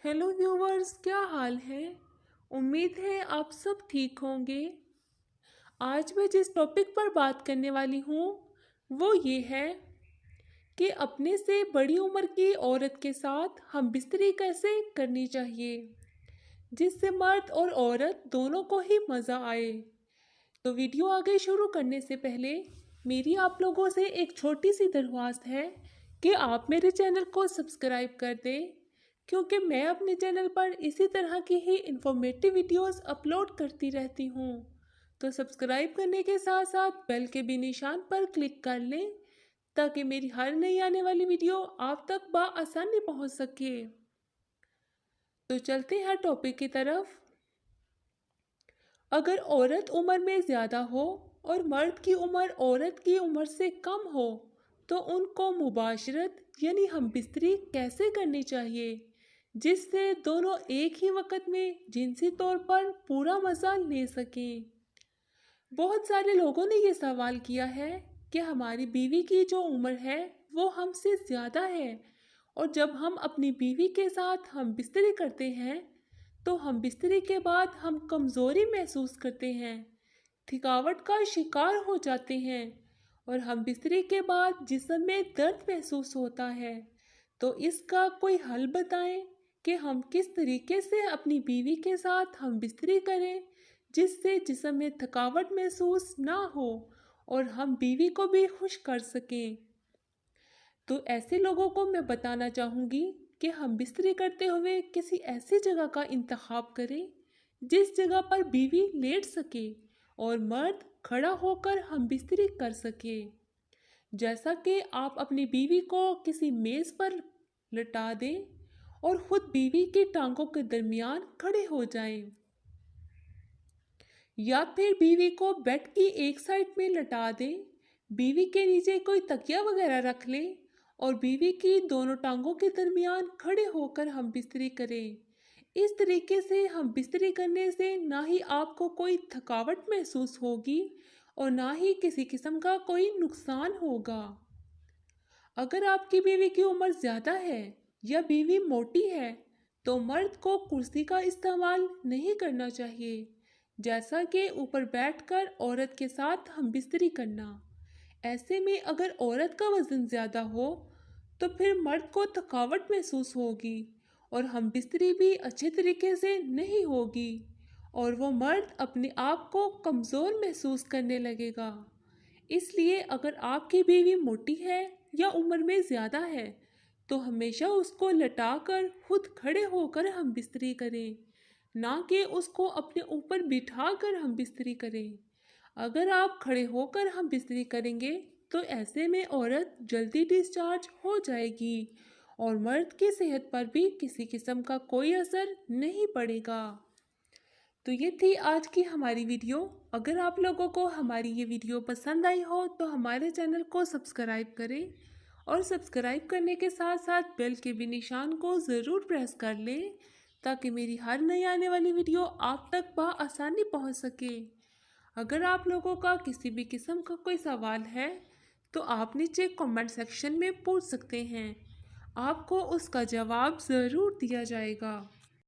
Hello viewers, क्या हाल है। उम्मीद है आप सब ठीक होंगे। आज मैं जिस टॉपिक पर बात करने वाली हूँ वो ये है कि अपने से बड़ी उम्र की औरत के साथ हम बिस्तरी कैसे करनी चाहिए जिससे मर्द और औरत दोनों को ही मज़ा आए। तो वीडियो आगे शुरू करने से पहले मेरी आप लोगों से एक छोटी सी दरख्वास्त है कि आप मेरे चैनल को सब्सक्राइब कर दें, क्योंकि मैं अपने चैनल पर इसी तरह की ही इंफॉर्मेटिव वीडियोस अपलोड करती रहती हूँ। तो सब्सक्राइब करने के साथ साथ बेल के भी निशान पर क्लिक कर लें ताकि मेरी हर नई आने वाली वीडियो आप तक बआसानी पहुँच सके। तो चलते हैं टॉपिक की तरफ। अगर औरत उम्र में ज़्यादा हो और मर्द की उम्र औरत की उम्र से कम हो तो उनको मुबाशरत यानी हम बिस्तरी कैसे करनी चाहिए जिससे दोनों एक ही वक्त में जिनसी तौर पर पूरा मज़ा ले सकें। बहुत सारे लोगों ने ये सवाल किया है कि हमारी बीवी की जो उम्र है वो हमसे ज़्यादा है और जब हम अपनी बीवी के साथ हम बिस्तरी करते हैं तो हम बिस्तरी के बाद हम कमज़ोरी महसूस करते हैं, थकावट का शिकार हो जाते हैं और हम बिस्तरी के बाद जिस्म में दर्द महसूस होता है। तो इसका कोई हल बताएं कि हम किस तरीके से अपनी बीवी के साथ हम बिस्तरी करें जिससे जिस्म में थकावट महसूस ना हो और हम बीवी को भी खुश कर सकें। तो ऐसे लोगों को मैं बताना चाहूँगी कि हम बिस्तरी करते हुए किसी ऐसी जगह का इंतखाब करें जिस जगह पर बीवी लेट सके और मर्द खड़ा होकर हम बिस्तरी कर सके। जैसा कि आप अपनी बीवी को किसी मेज़ पर लटा दें और ख़ुद बीवी की टांगों के दरमियान खड़े हो जाएं, या फिर बीवी को बेड की एक साइड में लटा दें, बीवी के नीचे कोई तकिया वगैरह रख लें और बीवी की दोनों टांगों के दरमियान खड़े होकर हम बिस्तरी करें। इस तरीके से हम बिस्तरी करने से ना ही आपको कोई थकावट महसूस होगी और ना ही किसी किस्म का कोई नुकसान होगा। अगर आपकी बीवी की उम्र ज़्यादा है या बीवी मोटी है तो मर्द को कुर्सी का इस्तेमाल नहीं करना चाहिए, जैसा कि ऊपर बैठकर औरत के साथ हम बिस्तरी करना। ऐसे में अगर औरत का वज़न ज़्यादा हो तो फिर मर्द को थकावट महसूस होगी और हम बिस्तरी भी अच्छे तरीके से नहीं होगी और वो मर्द अपने आप को कमज़ोर महसूस करने लगेगा। इसलिए अगर आपकी बीवी मोटी है या उम्र में ज़्यादा है तो हमेशा उसको लटाकर खुद खड़े होकर हम बिस्तरी करें, ना कि उसको अपने ऊपर बिठाकर हम बिस्तरी करें। अगर आप खड़े होकर हम बिस्तरी करेंगे तो ऐसे में औरत जल्दी डिस्चार्ज हो जाएगी और मर्द की सेहत पर भी किसी किस्म का कोई असर नहीं पड़ेगा। तो ये थी आज की हमारी वीडियो। अगर आप लोगों को हमारी ये वीडियो पसंद आई हो तो हमारे चैनल को सब्सक्राइब करें और सब्सक्राइब करने के साथ साथ बेल के भी निशान को ज़रूर प्रेस कर लें ताकि मेरी हर नई आने वाली वीडियो आप तक बआसानी पहुंच सके। अगर आप लोगों का किसी भी किस्म का कोई सवाल है तो आप नीचे कमेंट सेक्शन में पूछ सकते हैं, आपको उसका जवाब ज़रूर दिया जाएगा।